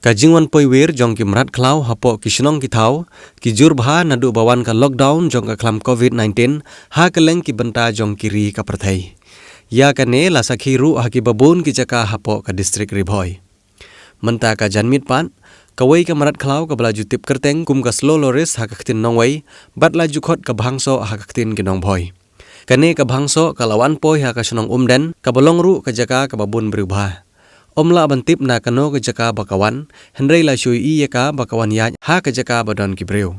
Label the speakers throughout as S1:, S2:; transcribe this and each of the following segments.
S1: Kajingwan poiwer jong ki merat klau hapo ki senong ki thau ki jurbha nadu bawan ka lockdown jong ka klam COVID-19 ha keleng ki benta jong kiri ka perthai. Ya kane la sakhi ru ha ki babun ki jaka hapo ka distrik Ribhoi. Menta ka janmit pan kawai ka merat klau ka belaju tip kerteng kum ka slow lores ha ka ktin nongwai bat la jukhot ka bhangso ha ka ktin ki nong bhoi. Kane ka bhangso ka lawan poi ha ka senong umden ka bolong ru ka jaka ka babun berubah. Omla bantip na kano ke jaka bakawan, Henry la shui iya ka bakawan ya ha ke jaka badon kibreu.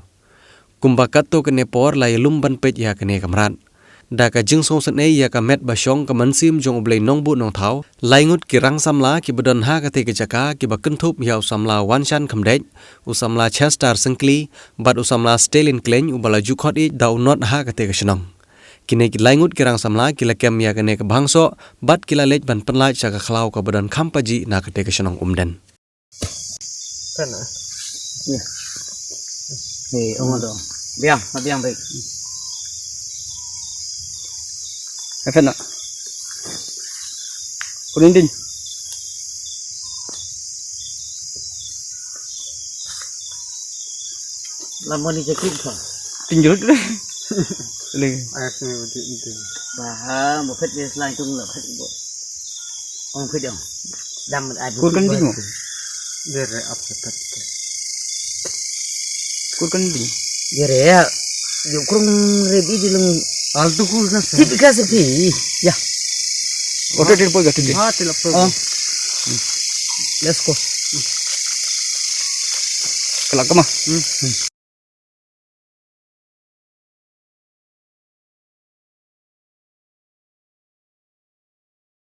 S1: Kumbakat to kene por la yelum ban pet ya kene kamrat. Da ka jing song sene ya ka met basyong ka mansim jong oblei nong bu nong thau, laingut ki rang samla ki badon ha ka te ke jaka ki bakentup ya usamla wanshan kamdej, usamla chestar sengkli, bat usamla stelin kleng ubala jukhot I da unot ha ka te ke senong. Kini ki laingut kirang samla kila kem ya kene ke bangso bat kila lej ban penlaj saka khlau ka badan khampaji na kate ke senong umden.
S2: Kana.
S3: Ya. Ongo dong. Biang baik. Efena. Kurindin. Lamun dicekik kok. Tinjut deh. Lagi.
S2: Ayatnya itu.
S3: Bah, bukan dia selain itu nggak bukan bu. Orang kerja. Dam ada.
S2: Kurkan di mana? Dari apa tadi? Kurkan di.
S3: Dari ya. Kurang rebi di lung.
S2: Altu kurkan.
S3: Tipe kasih ya.
S2: Oke dia pergi tadi.
S3: Tidak perlu. Let's go.
S2: Kelak kemah.